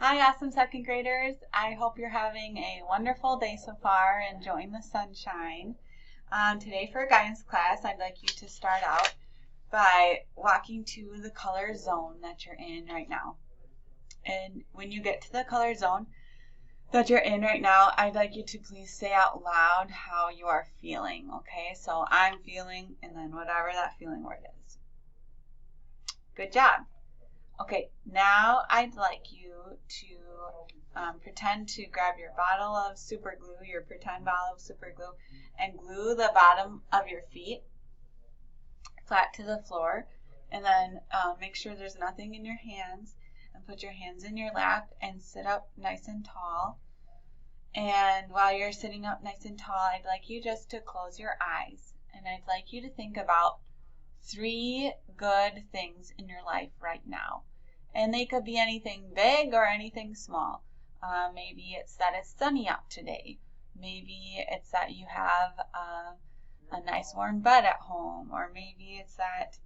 Hi, awesome second graders. I hope you're having a wonderful day so far, enjoying the sunshine. Today for guidance class, I'd like you to start out by walking to the color zone that you're in right now. And when you get to the color zone that you're in right now, I'd like you to please say out loud how you are feeling, okay? So I'm feeling, and then whatever that feeling word is. Good job. Okay, now I'd like you to pretend to grab your bottle of super glue, your pretend bottle of super glue, and glue the bottom of your feet flat to the floor. And then make sure there's nothing in your hands, and put your hands in your lap and sit up nice and tall. And while you're sitting up nice and tall, I'd like you just to close your eyes, and I'd like you to think about 3 good things in your life right now. And they could be anything big or anything small. Maybe it's that it's sunny out today. Maybe it's that you have a nice warm bed at home. Or maybe it's that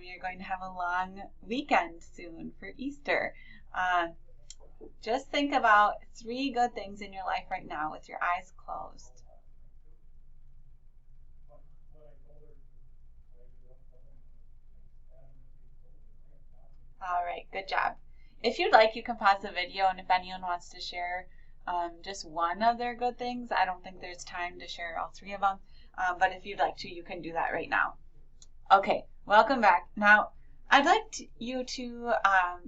you're going to have a long weekend soon for Easter. Just think about 3 good things in your life right now with your eyes closed. All right, good job. If you'd like, you can pause the video, and if anyone wants to share just one of their good things, I don't think there's time to share all 3 of them, but if you'd like to, you can do that right now. Okay, welcome back. Now, I'd like you to,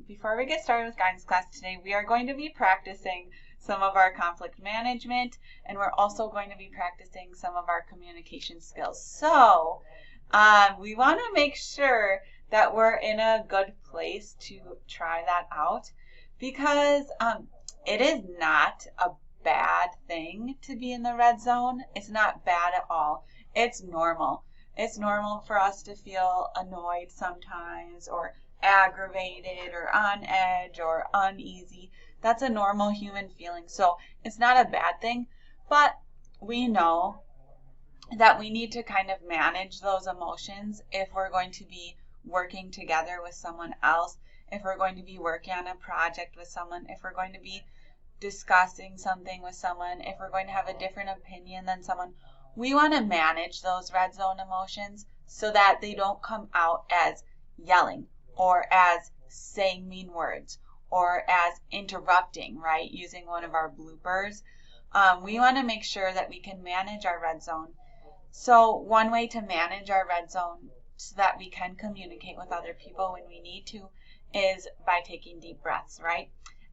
before we get started with guidance class today, we are going to be practicing some of our conflict management, and we're also going to be practicing some of our communication skills. So, we want to make sure that we're in a good place to try that out, because it is not a bad thing to be in the red zone. It's not bad at all. It's normal. It's normal for us to feel annoyed sometimes, or aggravated, or on edge, or uneasy. That's a normal human feeling. So it's not a bad thing, but we know that we need to kind of manage those emotions if we're going to be working together with someone else, if we're going to be working on a project with someone, if we're going to be discussing something with someone, if we're going to have a different opinion than someone. We want to manage those red zone emotions so that they don't come out as yelling, or as saying mean words, or as interrupting, right? Using one of our bloopers. We want to make sure that we can manage our red zone. So one way to manage our red zone so that we can communicate with other people when we need to is by taking deep breaths, right?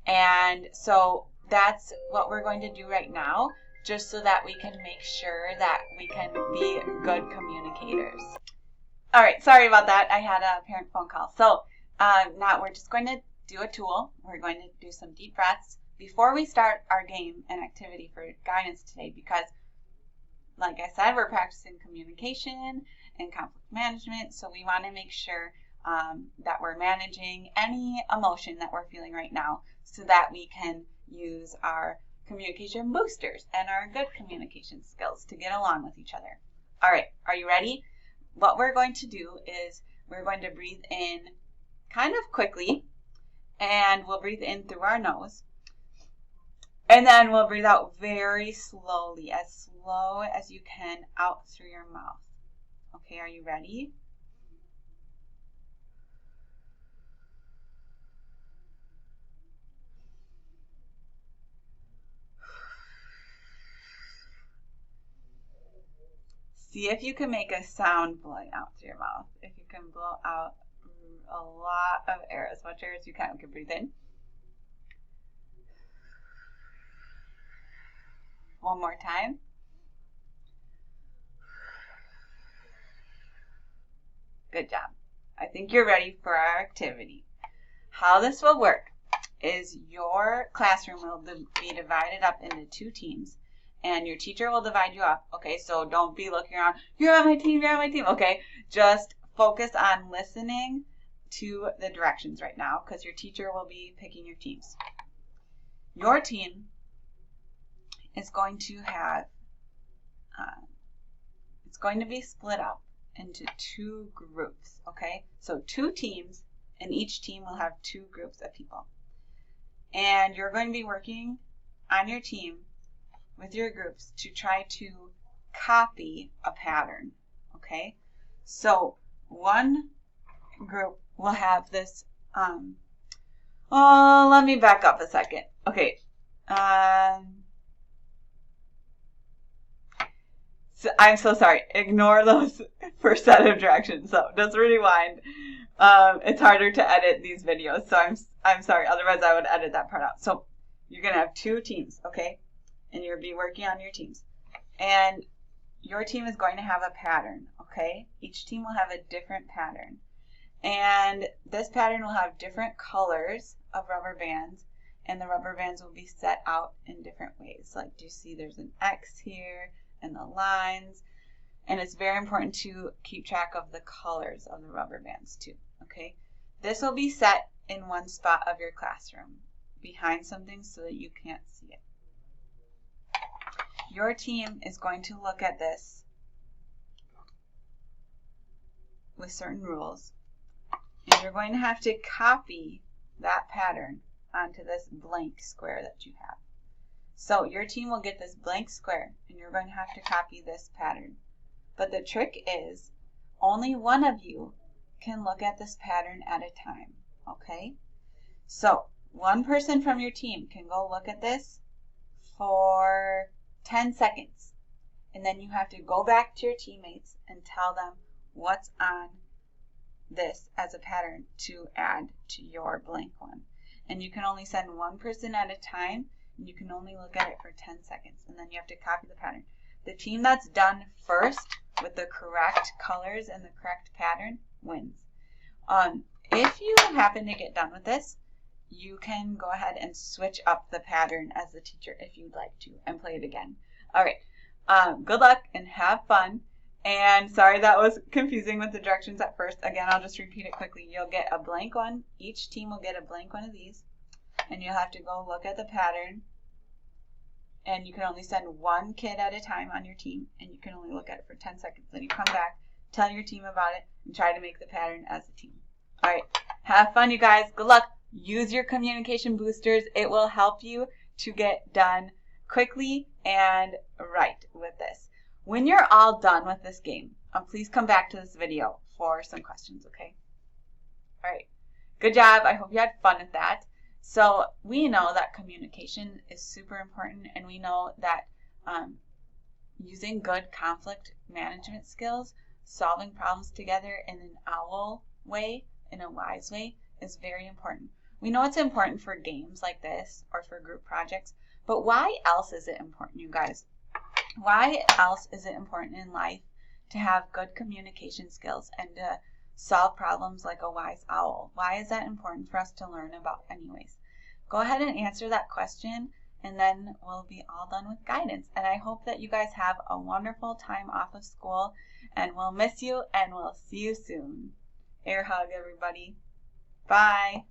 And so that's what we're going to do right now, just so that we can make sure that we can be good communicators. All right, sorry about that. I had a parent phone call. So now we're just going to do a tool. We're going to do some deep breaths before we start our game and activity for guidance today, because like I said, we're practicing communication and conflict management, so we want to make sure that we're managing any emotion that we're feeling right now so that we can use our communication boosters and our good communication skills to get along with each other. All right, are you ready? What we're going to do is we're going to breathe in kind of quickly, and we'll breathe in through our nose. And then we'll breathe out very slowly, as slow as you can, out through your mouth. Okay, are you ready? See if you can make a sound blowing out through your mouth. If you can blow out a lot of air, as much air as you can. We can breathe in. One more time. Good job. I think you're ready for our activity. How this will work is your classroom will be divided up into 2 teams, and your teacher will divide you up. Okay, so don't be looking around, you're on my team, you're on my team. Okay, just focus on listening to the directions right now, because your teacher will be picking your teams. Your team is going to have, it's going to be split up into 2 groups, okay? So 2 teams, and each team will have 2 groups of people. And you're going to be working on your team with your groups to try to copy a pattern, okay? So one group will have this, let me back up a second. Okay. So I'm so sorry. Ignore those first set of directions. So just rewind. It's harder to edit these videos, so I'm sorry. Otherwise, I would edit that part out. So you're gonna have two teams, okay? And you'll be working on your teams. And your team is going to have a pattern, okay? Each team will have a different pattern. And this pattern will have different colors of rubber bands, and the rubber bands will be set out in different ways. Like, do you see there's an X here and the lines? And it's very important to keep track of the colors of the rubber bands too, okay? This will be set in one spot of your classroom, behind something so that you can't see it. Your team is going to look at this with certain rules, and you're going to have to copy that pattern onto this blank square that you have. So your team will get this blank square, and you're going to have to copy this pattern. But the trick is, only one of you can look at this pattern at a time, okay? So one person from your team can go look at this for 10 seconds. And then you have to go back to your teammates and tell them what's on this as a pattern to add to your blank one. And you can only send one person at a time, and you can only look at it for 10 seconds. And then you have to copy the pattern. The team that's done first with the correct colors and the correct pattern wins. If you happen to get done with this, you can go ahead and switch up the pattern as the teacher if you'd like to and play it again. All right. Good luck and have fun. And sorry that was confusing with the directions at first. Again, I'll just repeat it quickly. You'll get a blank one. Each team will get a blank one of these. And you'll have to go look at the pattern. And you can only send one kid at a time on your team. And you can only look at it for 10 seconds. Then you come back, tell your team about it, and try to make the pattern as a team. All right. Have fun, you guys. Good luck. Use your communication boosters. It will help you to get done quickly and right with this. When you're all done with this game, please come back to this video for some questions, okay? All right. Good job. I hope you had fun with that. So we know that communication is super important, and we know that using good conflict management skills, solving problems together in an OWL way, in a WISE way, is very important. We know it's important for games like this or for group projects, but why else is it important, you guys? Why else is it important in life to have good communication skills and to solve problems like a wise owl? Why is that important for us to learn about anyways? Go ahead and answer that question, and then we'll be all done with guidance. And I hope that you guys have a wonderful time off of school, and we'll miss you, and we'll see you soon. Air hug, everybody. Bye.